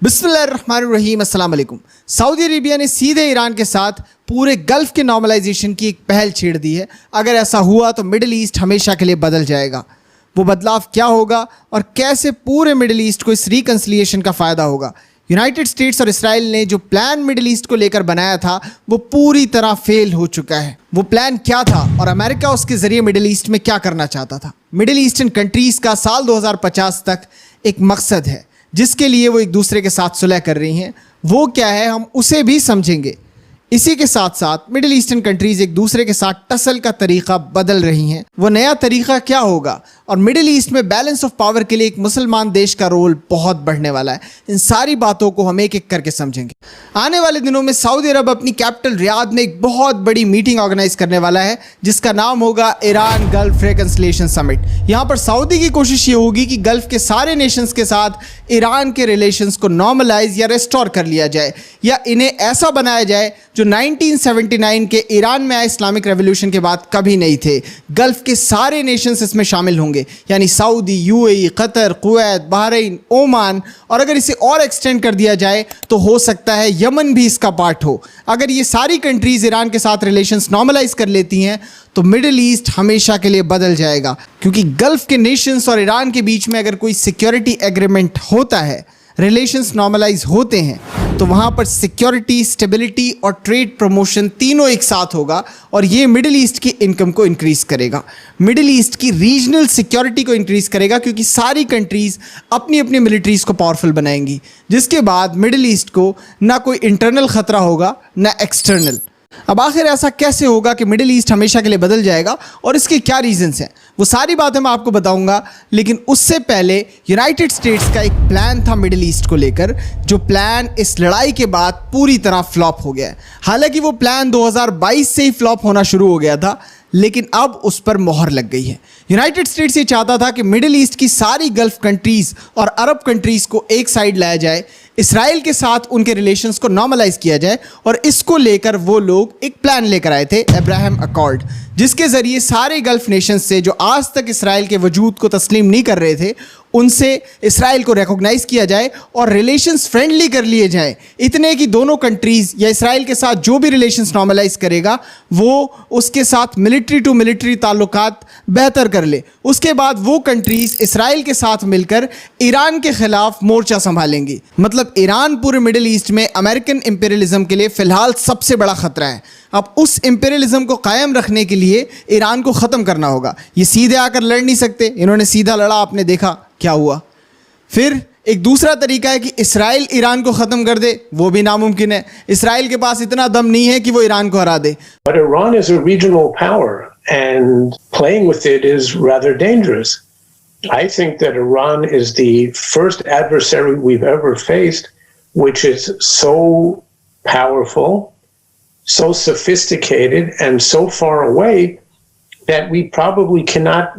बिस्मिल्लाहिर्रहमानिर्रहीम, अस्सलाम वालेकुम। सऊदी अरेबिया ने सीधे ईरान के साथ पूरे गल्फ़ के नॉर्मलाइजेशन की एक पहल छेड़ दी है। अगर ऐसा हुआ तो मिडिल ईस्ट हमेशा के लिए बदल जाएगा। वो बदलाव क्या होगा और कैसे पूरे मिडिल ईस्ट को इस रिकन्सिलिएशन का फ़ायदा होगा? यूनाइटेड स्टेट्स और इसराइल ने जो प्लान मिडिल ईस्ट को लेकर बनाया था वो पूरी तरह फेल हो चुका है। वो प्लान क्या था और अमेरिका उसके ज़रिए मिडिल ईस्ट में क्या करना चाहता था? मिडिल ईस्टर्न कंट्रीज़ का साल 2050 तक एक मकसद है जिसके लिए वो एक दूसरे के साथ सुलह कर रही हैं। वो क्या है, हम उसे भी समझेंगे। इसी के साथ साथ मिडिल ईस्टर्न कंट्रीज़ एक दूसरे के साथ टसल का तरीक़ा बदल रही हैं। वो नया तरीक़ा क्या होगा और मिडिल ईस्ट में बैलेंस ऑफ पावर के लिए एक मुसलमान देश का रोल बहुत बढ़ने वाला है। इन सारी बातों को हम एक एक करके समझेंगे। आने वाले दिनों में सऊदी अरब अपनी कैपिटल रियाद में एक बहुत बड़ी मीटिंग ऑर्गेनाइज करने वाला है जिसका नाम होगा ईरान गल्फ रिकन्सिलिएशन समिट। यहाँ पर सऊदी की कोशिश ये होगी कि गल्फ के सारे नेशंस के साथ ईरान के रिलेशंस को नॉर्मलाइज या रेस्टोर कर लिया जाए या इन्हें ऐसा बनाया जाए जो 1979 के ईरान में आए इस्लामिक रेवोल्यूशन के बाद कभी नहीं थे। गल्फ के सारे नेशंस इसमें शामिल होंगे, यानी Saudi, UAE, Qatar, Kuwait, Bahrain, Oman, और अगर इसे और एक्सटेंड कर दिया जाए तो हो सकता है यमन भी इसका पार्ट हो। अगर ये सारी कंट्रीज़ ईरान के साथ रिलेशंस नॉर्मलाइज कर लेती हैं तो मिडिल ईस्ट हमेशा के लिए बदल जाएगा, क्योंकि गल्फ के नेशंस और ईरान के बीच में अगर कोई सिक्योरिटी एग्रीमेंट होता है, रिलेशंस नॉर्मलाइज होते हैं, तो वहाँ पर सिक्योरिटी, स्टेबिलिटी और ट्रेड प्रमोशन तीनों एक साथ होगा और ये मिडिल ईस्ट की इनकम को इंक्रीज़ करेगा, मिडिल ईस्ट की रीजनल सिक्योरिटी को इंक्रीज़ करेगा, क्योंकि सारी कंट्रीज़ अपनी अपनी मिलिट्रीज़ को पावरफुल बनाएंगी, जिसके बाद मिडिल ईस्ट को ना कोई इंटरनल ख़तरा होगा ना एक्सटर्नल। अब आखिर ऐसा कैसे होगा कि मिडिल ईस्ट हमेशा के लिए बदल जाएगा और इसके क्या रीजंस हैं, वो सारी बातें मैं आपको बताऊंगा। लेकिन उससे पहले यूनाइटेड स्टेट्स का एक प्लान था मिडिल ईस्ट को लेकर, जो प्लान इस लड़ाई के बाद पूरी तरह फ्लॉप हो गया है। हालांकि वो प्लान 2022 से ही फ्लॉप होना शुरू हो गया था, लेकिन अब उस पर मोहर लग गई है। यूनाइटेड स्टेट्स ये चाहता था कि मिडिल ईस्ट की सारी गल्फ कंट्रीज़ और अरब कंट्रीज़ को एक साइड लाया जाए, इसराइल के साथ उनके रिलेशंस को नॉर्मलाइज किया जाए, और इसको लेकर वो लोग एक प्लान लेकर आए थे, अब्राहम अकॉर्ड, जिसके ज़रिए सारे गल्फ नेशंस से जो आज तक इसराइल के वजूद को तस्लीम नहीं कर रहे थे, उनसे इसराइल को रिकॉग्नाइज़ किया जाए और रिलेशंस फ्रेंडली कर लिए जाए। इतने कि दोनों कंट्रीज़ या इसराइल के साथ जो भी रिलेशंस नॉर्मलाइज करेगा वो उसके साथ मिलिट्री टू मिलिट्री ताल्लुकात बेहतर कर ले। उसके बाद वो कंट्रीज़ इसराइल के साथ मिलकर ईरान के ख़िलाफ़ मोर्चा संभालेंगी। मतलब ईरान पूरे मिडिल ईस्ट में अमेरिकन इंपीरियलिज्म के लिए फ़िलहाल सबसे बड़ा ख़तरा है। अब उस इंपीरियलिज्म को कायम रखने के लिए ईरान को ख़त्म करना होगा। ये सीधे आकर लड़ नहीं सकते, इन्होंने सीधा लड़ा, आपने देखा क्या हुआ। फिर एक दूसरा तरीका है कि इसराइल ईरान को ख़त्म कर दे, वो भी नामुमकिन है। इसराइल के पास इतना दम नहीं है कि वो ईरान को हरा दे। But Iran is a regional power and playing with it is rather dangerous. I think that Iran is the first adversary we've ever faced which is so powerful, so sophisticated and so far away that we probably cannot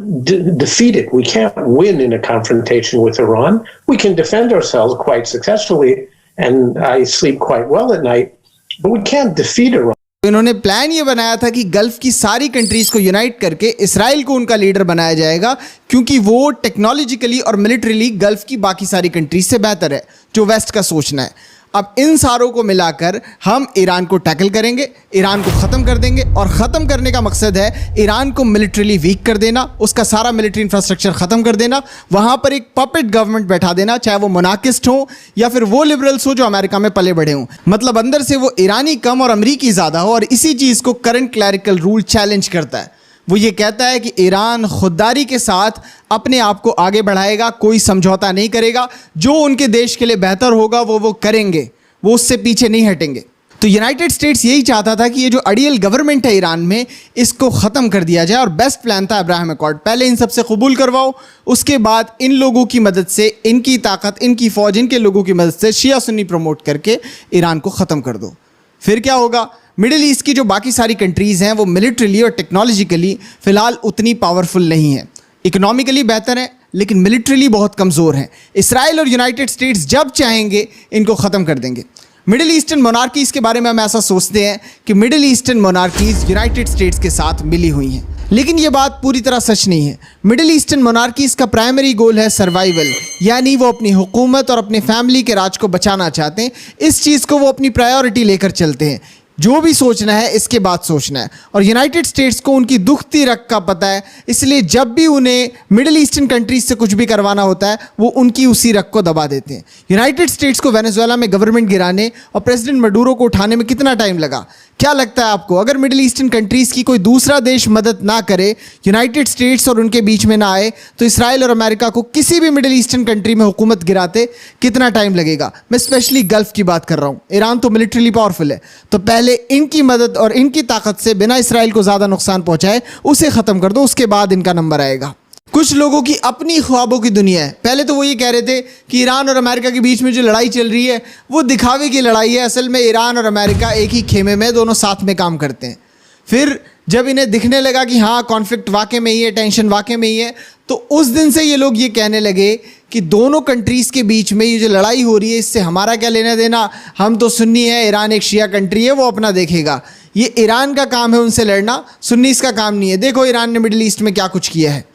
defeat it. We can't win in a confrontation with Iran. We can defend ourselves quite successfully and I sleep quite well at night, but we can't defeat Iran. इन्होंने plan ये बनाया था कि gulf की सारी countries को unite करके Israel को उनका लीडर बनाया जाएगा, क्योंकि वो टेक्नोलॉजिकली और मिलिट्रीली गल्फ की बाकी सारी कंट्रीज़ से बेहतर है, जो वेस्ट का सोचना है। अब इन सारों को मिलाकर हम ईरान को टैकल करेंगे, ईरान को ख़त्म कर देंगे, और ख़त्म करने का मकसद है ईरान को मिलिट्रीली वीक कर देना, उसका सारा मिलिट्री इंफ्रास्ट्रक्चर ख़त्म कर देना, वहाँ पर एक पपेट गवर्नमेंट बैठा देना, चाहे वो मोनार्किस्ट हो या फिर वो लिबरल्स हो जो अमेरिका में पले बढ़े हों। मतलब अंदर से वो ईरानी कम और अमरीकी ज़्यादा हो, और इसी चीज़ को करंट क्लैरिकल रूल चैलेंज करता है। वो ये कहता है कि ईरान खुददारी के साथ अपने आप को आगे बढ़ाएगा, कोई समझौता नहीं करेगा, जो उनके देश के लिए बेहतर होगा वो करेंगे, वो उससे पीछे नहीं हटेंगे। तो यूनाइटेड स्टेट्स यही चाहता था कि ये जो अडियल गवर्नमेंट है ईरान में, इसको ख़त्म कर दिया जाए, और बेस्ट प्लान था अब्राहम अकॉर्ड। पहले इन सबसे कबूल करवाओ, उसके बाद इन लोगों की मदद से, इनकी ताकत, इनकी फ़ौज, इनके लोगों की मदद से शिया सुन्नी प्रमोट करके ईरान को ख़त्म कर दो। फिर क्या होगा? मिडिल ईस्ट की जो बाकी सारी कंट्रीज़ हैं वो मिलिट्रीली और टेक्नोलॉजिकली फ़िलहाल उतनी पावरफुल नहीं है, इकोनॉमिकली बेहतर है लेकिन मिलिट्रीली बहुत कमज़ोर हैं। इसराइल और यूनाइटेड स्टेट्स जब चाहेंगे इनको ख़त्म कर देंगे। मिडिल ईस्टर्न मोनार्कीज़ के बारे में हम ऐसा सोचते हैं कि मिडिल ईस्टर्न मोनार्कीज़ यूनाइटेड स्टेट्स के साथ मिली हुई हैं, लेकिन ये बात पूरी तरह सच नहीं है। मिडिल ईस्टर्न मोनार्कीज का प्राइमरी गोल है सर्वाइवल, यानी वो अपनी हुकूमत और अपनी फैमिली के राज को बचाना चाहते हैं। इस चीज़ को वो अपनी प्रायोरिटी लेकर चलते हैं। जो भी सोचना है इसके बाद सोचना है। और यूनाइटेड स्टेट्स को उनकी दुखती रग का पता है, इसलिए जब भी उन्हें मिडिल ईस्टर्न कंट्रीज से कुछ भी करवाना होता है वो उनकी उसी रग को दबा देते हैं। यूनाइटेड स्टेट्स को वेनेजुएला में गवर्नमेंट गिराने और प्रेसिडेंट मडूरो को उठाने में कितना टाइम लगा? क्या लगता है आपको, अगर मिडिल ईस्टर्न कंट्रीज़ की कोई दूसरा देश मदद ना करे, यूनाइटेड स्टेट्स और उनके बीच में ना आए, तो इसराइल और अमेरिका को किसी भी मिडिल ईस्टर्न कंट्री में हुकूमत गिराते कितना टाइम लगेगा? मैं स्पेशली गल्फ की बात कर रहा हूँ। ईरान तो मिलिट्रीली पावरफुल है, तो पहले इनकी मदद और इनकी ताकत से बिना इसराइल को ज़्यादा नुकसान पहुँचाए उसे ख़त्म कर दो, उसके बाद इनका नंबर आएगा। कुछ लोगों की अपनी ख्वाबों की दुनिया है। पहले तो वो ये कह रहे थे कि ईरान और अमेरिका के बीच में जो लड़ाई चल रही है वो दिखावे की लड़ाई है। असल में ईरान और अमेरिका एक ही खेमे में दोनों साथ में काम करते हैं। फिर जब इन्हें दिखने लगा कि हाँ कॉन्फ्लिक्ट वाकई में ही है, टेंशन वाकई में ही है, तो उस दिन से ये लोग ये कहने लगे कि दोनों कंट्रीज़ के बीच में ये जो लड़ाई हो रही है इससे हमारा क्या लेना देना, हम तो सुन्नी है, ईरान एक शिया कंट्री है, वो अपना देखेगा। ये ईरान का काम है उनसे लड़ना, सुन्नीस का काम नहीं है। देखो ईरान ने मिडिल ईस्ट में क्या कुछ किया है।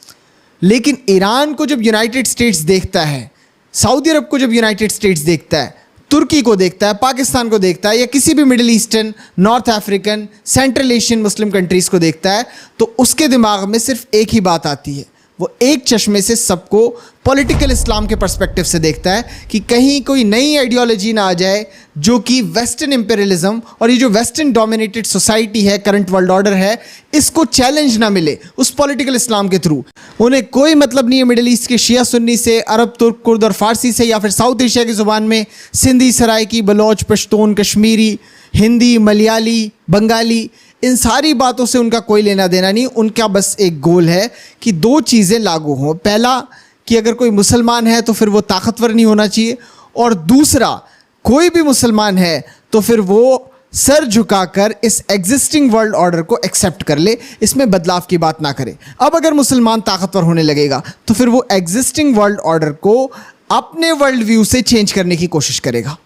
लेकिन ईरान को जब यूनाइटेड स्टेट्स देखता है, सऊदी अरब को जब यूनाइटेड स्टेट्स देखता है, तुर्की को देखता है, पाकिस्तान को देखता है, या किसी भी middle eastern, north African, central Asian Muslim countries को देखता है, तो उसके दिमाग में सिर्फ एक ही बात आती है। वो एक चश्मे से सबको पॉलिटिकल इस्लाम के पर्सपेक्टिव से देखता है कि कहीं कोई नई आइडियोलॉजी ना आ जाए जो कि वेस्टर्न इंपीरियलिज्म और ये जो वेस्टर्न डोमिनेटेड सोसाइटी है, करंट वर्ल्ड ऑर्डर है, इसको चैलेंज ना मिले उस पॉलिटिकल इस्लाम के थ्रू। उन्हें कोई मतलब नहीं है मिडिल ईस्ट के शिया सुन्नी से, अरब, तुर्क, कुर्द और फारसी से, या फिर साउथ एशिया की ज़ुबान में सिंधी, सराइकी, बलोच, पश्तून, कश्मीरी, हिंदी, मलयाली, बंगाली, इन सारी बातों से उनका कोई लेना देना नहीं। उनका बस एक गोल है कि दो चीज़ें लागू हों। पहला कि अगर कोई मुसलमान है तो फिर वो ताकतवर नहीं होना चाहिए, और दूसरा कोई भी मुसलमान है तो फिर वो सर झुकाकर इस एग्जिस्टिंग वर्ल्ड ऑर्डर को एक्सेप्ट कर ले, इसमें बदलाव की बात ना करे। अब अगर मुसलमान ताकतवर होने लगेगा तो फिर वो एग्जिस्टिंग वर्ल्ड ऑर्डर को अपने वर्ल्ड व्यू से चेंज करने की कोशिश करेगा।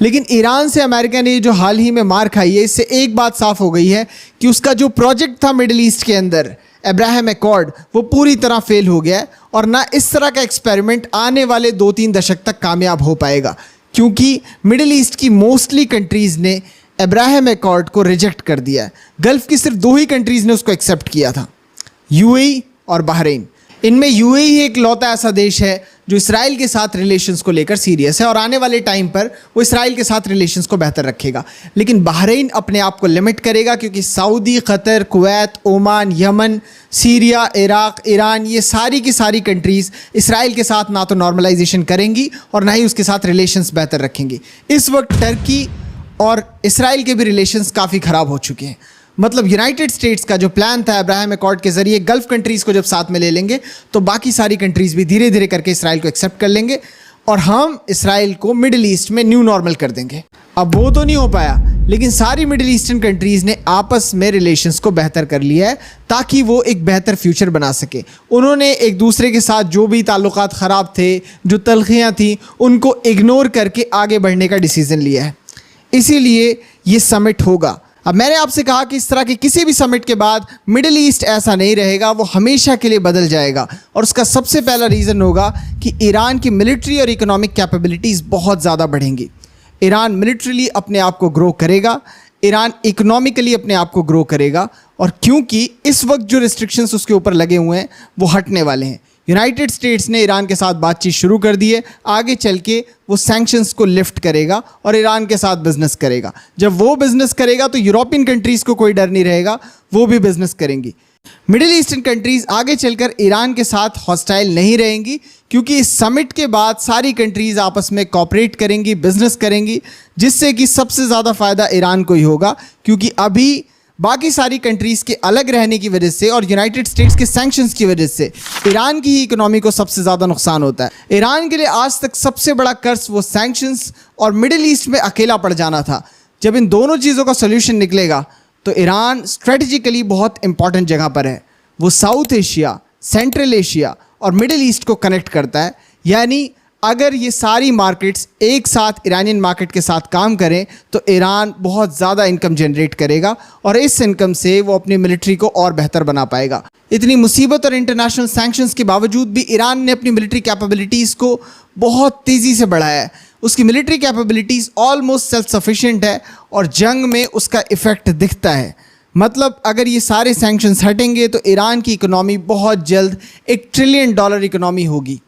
लेकिन ईरान से अमेरिका ने जो हाल ही में मार खाई है, इससे एक बात साफ हो गई है कि उसका जो प्रोजेक्ट था मिडिल ईस्ट के अंदर, अब्राहम एकॉर्ड, वो पूरी तरह फेल हो गया है, और ना इस तरह का एक्सपेरिमेंट आने वाले 2-3 दशक तक कामयाब हो पाएगा, क्योंकि मिडिल ईस्ट की मोस्टली कंट्रीज़ ने अब्राहम एकॉर्ड को रिजेक्ट कर दिया है। गल्फ़ की सिर्फ 2 ही कंट्रीज़ ने उसको एक्सेप्ट किया था, यूएई और बहरीन। इनमें यूएई ही एक लौता ऐसा देश है जो इसराइल के साथ रिलेशंस को लेकर सीरियस है, और आने वाले टाइम पर वो इसराइल के साथ रिलेशंस को बेहतर रखेगा। लेकिन बहरीन अपने आप को लिमिट करेगा, क्योंकि Saudi, Qatar, Kuwait, Oman, Yemen, Syria, Iraq, Iran, ये सारी की सारी कंट्रीज़ इसराइल के साथ ना तो नॉर्मलाइजेशन करेंगी और ना ही उसके साथ रिलेशंस बेहतर रखेंगी। इस वक्त टर्की और इसराइल के भी रिलेशंस काफ़ी ख़राब हो चुके हैं। मतलब यूनाइटेड स्टेट्स का जो प्लान था अब्राहम एकॉर्ड के ज़रिए गल्फ़ कंट्रीज़ को जब साथ में ले लेंगे तो बाकी सारी कंट्रीज़ भी धीरे धीरे करके इसराइल को एक्सेप्ट कर लेंगे, और हम इसराइल को मिडिल ईस्ट में न्यू नॉर्मल कर देंगे। अब वो तो नहीं हो पाया, लेकिन सारी मिडिल ईस्टर्न कंट्रीज़ ने आपस में रिलेशंस को बेहतर कर लिया है ताकि वो एक बेहतर फ्यूचर बना सके। उन्होंने एक दूसरे के साथ जो भी ताल्लुकात ख़राब थे, जो तलखियाँ थी, उनको इग्नोर करके आगे बढ़ने का डिसीज़न लिया है। इसीलिए ये समिट होगा। अब मैंने आपसे कहा कि इस तरह के किसी भी समिट के बाद मिडिल ईस्ट ऐसा नहीं रहेगा, वो हमेशा के लिए बदल जाएगा। और उसका सबसे पहला रीज़न होगा कि ईरान की मिलिट्री और इकोनॉमिक कैपेबिलिटीज़ बहुत ज़्यादा बढ़ेंगी। ईरान मिलिट्रीली अपने आप को ग्रो करेगा, ईरान इकोनॉमिकली अपने आप को ग्रो करेगा, और क्योंकि इस वक्त जो रिस्ट्रिक्शंस उसके ऊपर लगे हुए हैं वो हटने वाले हैं। यूनाइटेड स्टेट्स ने ईरान के साथ बातचीत शुरू कर दी है, आगे चल के वो सैंक्शंस को लिफ्ट करेगा और ईरान के साथ बिजनेस करेगा। जब वो बिजनेस करेगा तो यूरोपियन कंट्रीज़ को कोई डर नहीं रहेगा, वो भी बिजनेस करेंगी। मिडिल ईस्टर्न कंट्रीज़ आगे चलकर ईरान के साथ हॉस्टाइल नहीं रहेंगी, क्योंकि इस समिट के बाद सारी कंट्रीज़ आपस में कोऑपरेट करेंगी, बिजनेस करेंगी, जिससे कि सबसे ज़्यादा फ़ायदा ईरान को ही होगा, क्योंकि अभी बाकी सारी कंट्रीज़ के अलग रहने की वजह से और यूनाइटेड स्टेट्स के सैंक्शंस की वजह से ईरान की ही इकोनॉमी को सबसे ज़्यादा नुकसान होता है। ईरान के लिए आज तक सबसे बड़ा कर्ज वो सैंक्शंस और मिडिल ईस्ट में अकेला पड़ जाना था। जब इन दोनों चीज़ों का सोल्यूशन निकलेगा तो ईरान स्ट्रेटजिकली बहुत इंपॉर्टेंट जगह पर है। वो साउथ एशिया, सेंट्रल एशिया और मिडिल ईस्ट को कनेक्ट करता है। यानी अगर ये सारी मार्केट्स एक साथ ईरानियन मार्केट के साथ काम करें तो ईरान बहुत ज़्यादा इनकम जनरेट करेगा, और इस इनकम से वो अपनी मिलिट्री को और बेहतर बना पाएगा। इतनी मुसीबत और इंटरनेशनल सैंक्शंस के बावजूद भी ईरान ने अपनी मिलिट्री कैपेबिलिटीज़ को बहुत तेज़ी से बढ़ाया है। उसकी military capabilities almost self sufficient है और जंग में उसका इफ़ेक्ट दिखता है। मतलब अगर ये सारे सैंक्शंस हटेंगे तो ईरान की इकोनॉमी बहुत जल्द $1 ट्रिलियन इकोनॉमी होगी।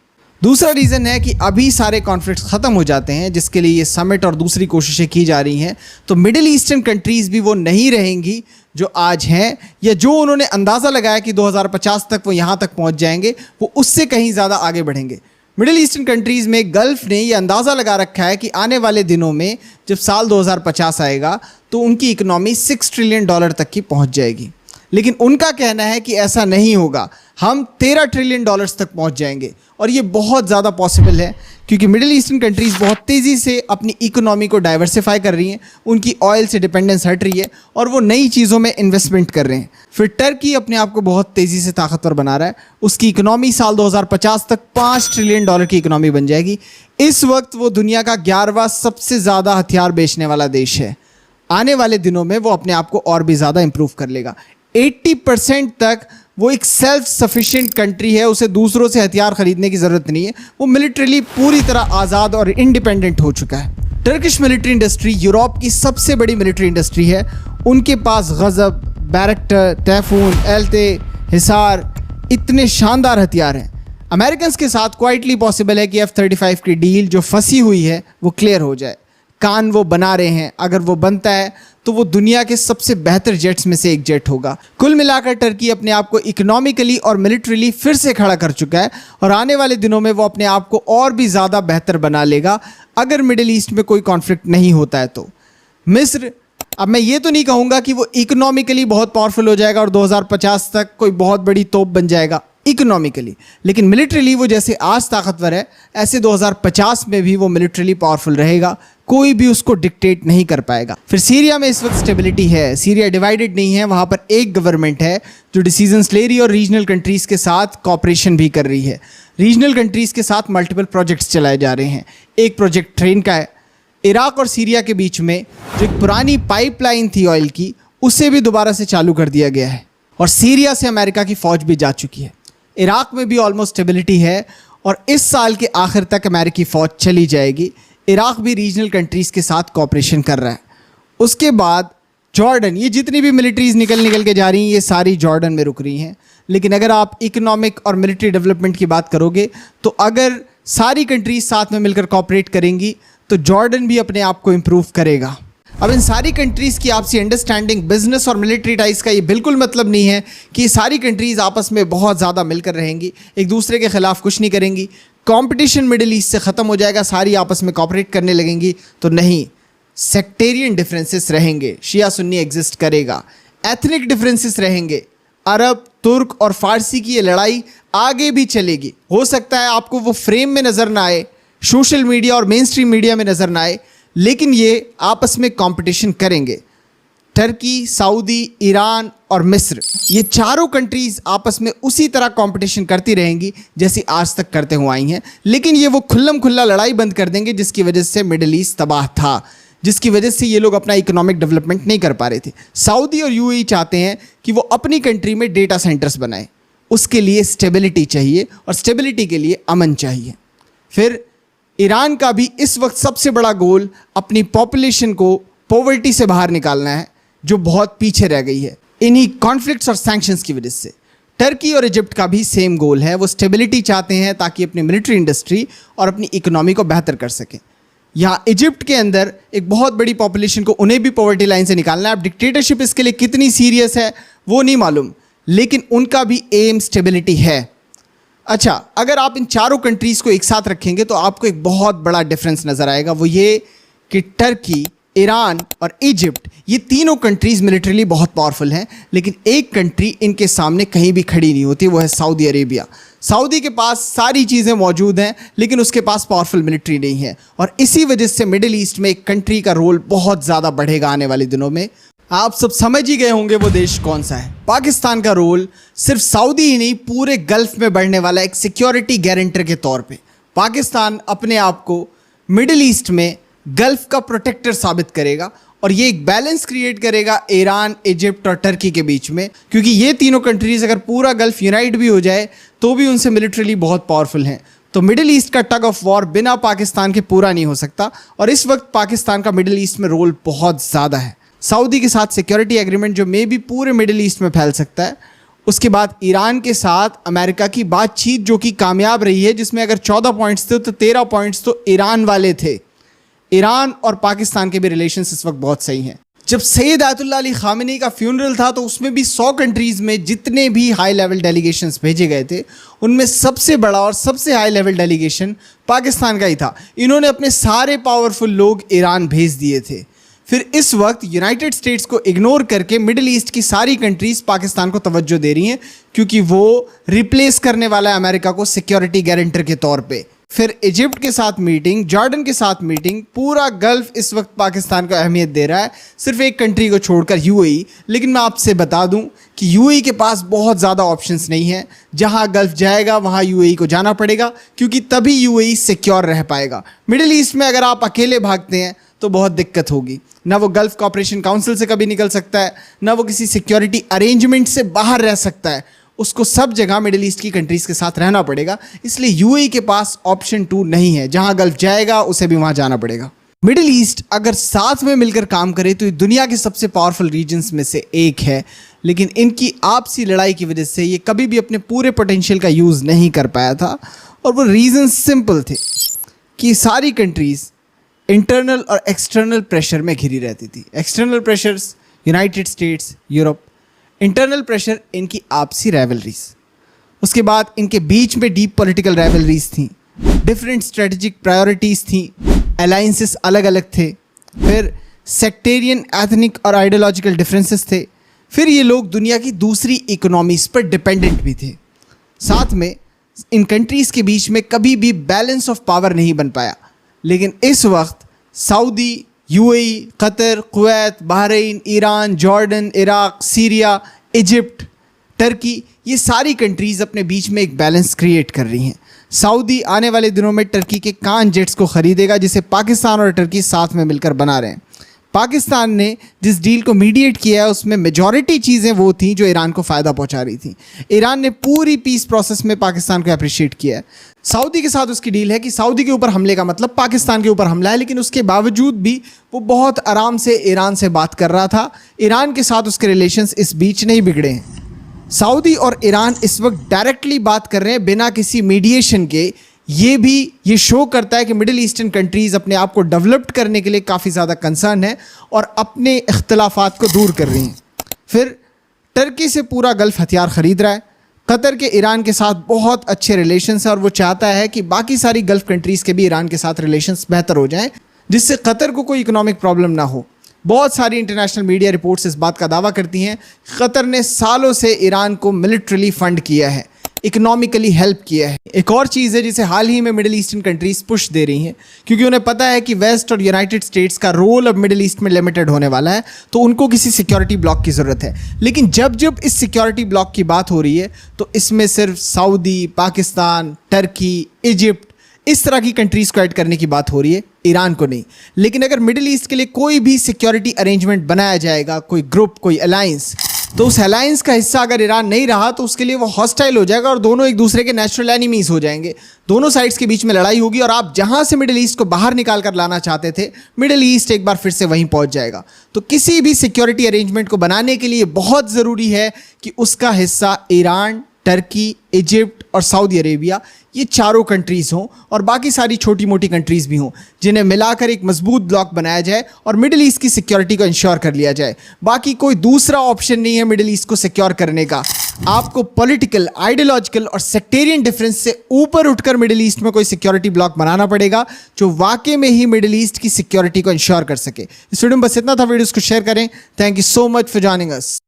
दूसरा रीज़न है कि अभी सारे कॉन्फ्लिक्ट्स ख़त्म हो जाते हैं, जिसके लिए ये समिट और दूसरी कोशिशें की जा रही हैं, तो मिडिल ईस्टर्न कंट्रीज़ भी वो नहीं रहेंगी जो आज हैं, या जो उन्होंने अंदाज़ा लगाया कि 2050 तक वो यहाँ तक पहुँच जाएंगे, वो उससे कहीं ज़्यादा आगे बढ़ेंगे। मिडिल ईस्टर्न कंट्रीज़ में गल्फ़ ने ये अंदाज़ा लगा रखा है कि आने वाले दिनों में जब साल 2050 आएगा तो उनकी इकनॉमी $6 ट्रिलियन तक की पहुँच जाएगी। लेकिन उनका कहना है कि ऐसा नहीं होगा, हम $13 ट्रिलियन तक पहुंच जाएंगे। और ये बहुत ज़्यादा पॉसिबल है क्योंकि मिडिल ईस्टर्न कंट्रीज़ बहुत तेज़ी से अपनी इकोनॉमी को डाइवर्सिफाई कर रही हैं, उनकी ऑयल से डिपेंडेंस हट रही है और वो नई चीज़ों में इन्वेस्टमेंट कर रहे हैं। फिर टर्की अपने आप को बहुत तेज़ी से ताकतवर बना रहा है, उसकी इकोनॉमी साल 2050 तक $5 ट्रिलियन की इकोनॉमी बन जाएगी। इस वक्त वो दुनिया का 11वां सबसे ज़्यादा हथियार बेचने वाला देश है। आने वाले दिनों में वो अपने आप को और भी ज़्यादा इम्प्रूव कर लेगा। 80% तक वो एक सेल्फ सफिशिएंट कंट्री है, उसे दूसरों से हथियार खरीदने की ज़रूरत नहीं है, वो मिलिट्रीली पूरी तरह आज़ाद और इंडिपेंडेंट हो चुका है। टर्किश मिलिट्री इंडस्ट्री यूरोप की सबसे बड़ी मिलिट्री इंडस्ट्री है। उनके पास गज़ब, बैरक्टर, टाइफून, एल्टे, हिसार इतने शानदार हथियार हैं। अमेरिकन्स के साथ क्वाइटली पॉसिबल है कि F-35 की डील जो फंसी हुई है वो क्लियर हो जाए। कान वो बना रहे हैं, अगर वो बनता है तो वो दुनिया के सबसे बेहतर जेट्स में से एक जेट होगा। कुल मिलाकर टर्की अपने आप को इकोनॉमिकली और मिलिट्रीली फिर से खड़ा कर चुका है और आने वाले दिनों में वो अपने आप को और भी ज़्यादा बेहतर बना लेगा अगर मिडिल ईस्ट में कोई कॉन्फ्लिक्ट नहीं होता है तो। मिस्र, अब मैं ये तो नहीं कहूँगा कि वो इकोनॉमिकली बहुत पावरफुल हो जाएगा और 2050 तक कोई बहुत बड़ी तोप बन जाएगा इकोनॉमिकली, लेकिन मिलिट्रीली वो जैसे आज ताकतवर है ऐसे 2050 में भी वो मिलिट्रीली पावरफुल रहेगा, कोई भी उसको डिक्टेट नहीं कर पाएगा। फिर सीरिया में इस वक्त स्टेबिलिटी है, सीरिया डिवाइडेड नहीं है, वहाँ पर एक गवर्नमेंट है जो डिसीजंस ले रही है और रीजनल कंट्रीज़ के साथ कॉपरेशन भी कर रही है। रीजनल कंट्रीज़ के साथ मल्टीपल प्रोजेक्ट्स चलाए जा रहे हैं। एक प्रोजेक्ट ट्रेन का है। इराक और सीरिया के बीच में जो एक पुरानी पाइपलाइन थी ऑयल की, उसे भी दोबारा से चालू कर दिया गया है और सीरिया से अमेरिका की फ़ौज भी जा चुकी है। इराक में भी ऑलमोस्ट स्टेबिलिटी है और इस साल के आखिर तक अमेरिकी फ़ौज चली जाएगी। इराक भी रीजनल कंट्रीज़ के साथ कॉपरेशन कर रहा है। उसके बाद जॉर्डन, ये जितनी भी मिलिट्रीज़ निकल के जा रही हैं ये सारी जॉर्डन में रुक रही हैं। लेकिन अगर आप इकोनॉमिक और मिलिट्री डेवलपमेंट की बात करोगे तो अगर सारी कंट्रीज़ साथ में मिलकर कॉपरेट करेंगी तो जॉर्डन भी अपने आप को इम्प्रूव करेगा। अब इन सारी कंट्रीज़ की आपसी अंडरस्टैंडिंग, बिजनेस और मिलिट्री टाइज का ये बिल्कुल मतलब नहीं है कि ये सारी कंट्रीज़ आपस में बहुत ज़्यादा मिलकर रहेंगी, एक दूसरे के ख़िलाफ़ कुछ नहीं करेंगी। कंपटीशन मिडिल ईस्ट से ख़त्म हो जाएगा, सारी आपस में कॉपरेट करने लगेंगी तो नहीं, सेक्टेरियन डिफरेंसेस रहेंगे, शिया सुन्नी एग्जिस्ट करेगा, एथनिक डिफरेंसेस रहेंगे। अरब, तुर्क और फ़ारसी की ये लड़ाई आगे भी चलेगी। हो सकता है आपको वो फ्रेम में नज़र ना आए, सोशल मीडिया और मेन स्ट्रीम मीडिया में नज़र ना आए, लेकिन ये आपस में कंपटीशन करेंगे। टर्की, सऊदी, ईरान और मिस्र, ये चारों कंट्रीज़ आपस में उसी तरह कंपटीशन करती रहेंगी जैसी आज तक करते हुए आई हैं। लेकिन ये वो खुल्लम खुल्ला लड़ाई बंद कर देंगे जिसकी वजह से मिडिल ईस्ट तबाह था, जिसकी वजह से ये लोग अपना इकोनॉमिक डेवलपमेंट नहीं कर पा रहे थे। सऊदी और यूएई चाहते हैं कि वो अपनी कंट्री में डेटा सेंटर्स बनाएं, उसके लिए स्टेबिलिटी चाहिए और स्टेबिलिटी के लिए अमन चाहिए। फिर ईरान का भी इस वक्त सबसे बड़ा गोल अपनी पॉपुलेशन को पॉवर्टी से बाहर निकालना है, जो बहुत पीछे रह गई है इन्हीं कॉन्फ्लिक्ट्स और सैंक्शंस की वजह से। टर्की और इजिप्ट का भी सेम गोल है, वो स्टेबिलिटी चाहते हैं ताकि अपनी मिलिट्री इंडस्ट्री और अपनी इकोनॉमी को बेहतर कर सकें। यहाँ इजिप्ट के अंदर एक बहुत बड़ी पॉपुलेशन को उन्हें भी पॉवर्टी लाइन से निकालना है। अब डिक्टेटरशिप इसके लिए कितनी सीरियस है वो नहीं मालूम, लेकिन उनका भी एम स्टेबिलिटी है। अच्छा, अगर आप इन चारों कंट्रीज़ को एक साथ रखेंगे तो आपको एक बहुत बड़ा डिफरेंस नज़र आएगा, वो ये कि टर्की, ईरान और इजिप्ट, ये तीनों कंट्रीज़ मिलिट्रीली बहुत पावरफुल हैं, लेकिन एक कंट्री इनके सामने कहीं भी खड़ी नहीं होती, वो है सऊदी अरेबिया। सऊदी के पास सारी चीज़ें मौजूद हैं लेकिन उसके पास पावरफुल मिलिट्री नहीं है और इसी वजह से मिडिल ईस्ट में एक कंट्री का रोल बहुत ज़्यादा बढ़ेगा आने वाले दिनों में। आप सब समझ ही गए होंगे वो देश कौन सा है। पाकिस्तान का रोल सिर्फ सऊदी ही नहीं, पूरे गल्फ में बढ़ने वाला एक सिक्योरिटी गारंटर के तौर पे पाकिस्तान अपने आप को मिडिल ईस्ट में गल्फ का प्रोटेक्टर साबित करेगा और ये एक बैलेंस क्रिएट करेगा ईरान, इजिप्ट और टर्की के बीच में, क्योंकि ये तीनों कंट्रीज अगर पूरा गल्फ यूनाइट भी हो जाए तो भी उनसे मिलिट्रली बहुत पावरफुल हैं। तो मिडिल ईस्ट का टग ऑफ वॉर बिना पाकिस्तान के पूरा नहीं हो सकता, और इस वक्त पाकिस्तान का मिडिल ईस्ट में रोल बहुत ज़्यादा है। सऊदी के साथ सिक्योरिटी एग्रीमेंट जो मे भी पूरे मिडिल ईस्ट में फैल सकता है। उसके बाद ईरान के साथ अमेरिका की बातचीत जो कि कामयाब रही है, जिसमें अगर 14 पॉइंट्स थे तो 13 पॉइंट्स तो ईरान वाले थे। ईरान और पाकिस्तान के भी रिलेशंस इस वक्त बहुत सही हैं। जब सैयद आयतुल्लाह अली खामेनी का फ्यूनरल था तो उसमें भी 100 कंट्रीज़ में जितने भी हाई लेवल डेलीगेशंस भेजे गए थे उनमें सबसे बड़ा और सबसे हाई लेवल डेलीगेशन पाकिस्तान का ही था। इन्होंने अपने सारे पावरफुल लोग ईरान भेज दिए थे। फिर इस वक्त यूनाइटेड स्टेट्स को इग्नोर करके मिडिल ईस्ट की सारी कंट्रीज़ पाकिस्तान को तवज्जो दे रही हैं, क्योंकि वो रिप्लेस करने वाला है अमेरिका को सिक्योरिटी गारंटर के तौर पे। फिर इजिप्ट के साथ मीटिंग, जॉर्डन के साथ मीटिंग, पूरा गल्फ इस वक्त पाकिस्तान को अहमियत दे रहा है, सिर्फ एक कंट्री को छोड़कर यूएई। लेकिन मैं आपसे बता दूं कि यूएई के पास बहुत ज़्यादा ऑप्शंस नहीं है। जहां गल्फ जाएगा वहां यूएई को जाना पड़ेगा, क्योंकि तभी यूएई सिक्योर रह पाएगा। मिडिल ईस्ट में अगर आप अकेले भागते हैं तो बहुत दिक्कत होगी। ना वो गल्फ कोऑपरेशन काउंसिल से कभी निकल सकता है, ना वो किसी सिक्योरिटी अरेंजमेंट से बाहर रह सकता है। उसको सब जगह मिडिल ईस्ट की कंट्रीज़ के साथ रहना पड़ेगा। इसलिए यूएई के पास ऑप्शन 2 नहीं है। जहां गल्फ जाएगा उसे भी वहां जाना पड़ेगा। मिडिल ईस्ट अगर साथ में मिलकर काम करे तो ये दुनिया के सबसे पावरफुल रीजन्स में से एक है, लेकिन इनकी आपसी लड़ाई की वजह से ये कभी भी अपने पूरे पोटेंशियल का यूज़ नहीं कर पाया था। और वो रीज़न सिंपल थे कि सारी कंट्रीज़ इंटरनल और एक्सटर्नल प्रेशर में घिरी रहती थी। External pressures United states, Europe. Internal pressure इनकी आपसी राइवलरीज। उसके बाद इनके बीच में डीप पॉलिटिकल राइवलरीज थी, डिफरेंट स्ट्रेटजिक प्रायोरिटीज़ थी, अलाइंसेस अलग अलग थे। फिर सेक्टेरियन, एथनिक और आइडियोलॉजिकल डिफरेंसेस थे। फिर ये लोग दुनिया की दूसरी इकोनॉमीज़ पर डिपेंडेंट भी थे। साथ में इन कंट्रीज़ के बीच में कभी भी बैलेंस ऑफ पावर नहीं बन पाया। लेकिन इस वक्त Saudi, UAE, Qatar, Kuwait, Bahrain, Iran, Jordan, Iraq, Syria, Egypt, Turkey, ये सारी कंट्रीज़ अपने बीच में एक बैलेंस क्रिएट कर रही हैं। सऊदी आने वाले दिनों में टर्की के कान जेट्स को ख़रीदेगा, जिसे पाकिस्तान और टर्की साथ में मिलकर बना रहे हैं। पाकिस्तान ने जिस डील को मीडिएट किया है उसमें मेजॉरिटी चीज़ें वो थी जो ईरान को फ़ायदा पहुंचा रही थी। ईरान ने पूरी पीस प्रोसेस में पाकिस्तान को अप्रिशिएट किया है। सऊदी के साथ उसकी डील है कि सऊदी के ऊपर हमले का मतलब पाकिस्तान के ऊपर हमला है, लेकिन उसके बावजूद भी वो बहुत आराम से ईरान से बात कर रहा था। ईरान के साथ उसके रिलेशंस इस बीच नहीं बिगड़े हैं। सऊदी और ईरान इस वक्त डायरेक्टली बात कर रहे हैं बिना किसी मीडिएशन के। ये शो करता है कि मिडिल ईस्टर्न कंट्रीज़ अपने आप को डेवलप्ड करने के लिए काफ़ी ज़्यादा कंसर्न है और अपने इख्तलाफात को दूर कर रही हैं। फिर टर्की से पूरा गल्फ हथियार ख़रीद रहा है। कतर के ईरान के साथ बहुत अच्छे रिलेशंस हैं और वो चाहता है कि बाकी सारी गल्फ कंट्रीज़ के भी ईरान के साथ रिलेशंस बेहतर हो जाएं, जिससे कतर को कोई इकोनॉमिक प्रॉब्लम ना हो। बहुत सारी इंटरनेशनल मीडिया रिपोर्ट्स इस बात का दावा करती हैं कतर ने सालों से ईरान को मिलिट्रली फंड किया है, इकोनॉमिकली हेल्प किया है। एक और चीज़ है जिसे हाल ही में मिडिल ईस्टर्न कंट्रीज़ पुश दे रही हैं, क्योंकि उन्हें पता है कि वेस्ट और यूनाइटेड स्टेट्स का रोल अब मिडिल ईस्ट में लिमिटेड होने वाला है, तो उनको किसी सिक्योरिटी ब्लॉक की ज़रूरत है। लेकिन जब जब इस सिक्योरिटी ब्लॉक की बात हो रही है तो इसमें सिर्फ सऊदी, पाकिस्तान, टर्की, इजिप्ट, इस तरह की कंट्रीज़ को ऐड करने की बात हो रही है, ईरान को नहीं। लेकिन अगर मिडिल ईस्ट के लिए कोई भी सिक्योरिटी अरेंजमेंट बनाया जाएगा, कोई ग्रुप, कोई अलायंस, तो उस अलायंस का हिस्सा अगर ईरान नहीं रहा तो उसके लिए वो हॉस्टाइल हो जाएगा और दोनों एक दूसरे के नेचुरल एनिमीज हो जाएंगे। दोनों साइड्स के बीच में लड़ाई होगी और आप जहां से मिडिल ईस्ट को बाहर निकाल कर लाना चाहते थे, मिडिल ईस्ट एक बार फिर से वहीं पहुंच जाएगा। तो किसी भी सिक्योरिटी अरेंजमेंट को बनाने के लिए बहुत ज़रूरी है कि उसका हिस्सा ईरान, टर्की, इजिप्ट और सऊदी अरेबिया, ये चारों कंट्रीज़ हों और बाकी सारी छोटी मोटी कंट्रीज़ भी हों, जिन्हें मिलाकर एक मजबूत ब्लॉक बनाया जाए और मिडिल ईस्ट की सिक्योरिटी को इंश्योर कर लिया जाए। बाकी कोई दूसरा ऑप्शन नहीं है मिडिल ईस्ट को सिक्योर करने का। आपको पॉलिटिकल, आइडियोलॉजिकल और सेक्टेरियन डिफरेंस से ऊपर उठकर मिडिल ईस्ट में कोई सिक्योरिटी ब्लॉक बनाना पड़ेगा जो वाकई में ही मिडिल ईस्ट की सिक्योरिटी को इंश्योर कर सके। इस वीडियो में बस इतना था। वीडियोस को शेयर करें। Thank you so much for joining us.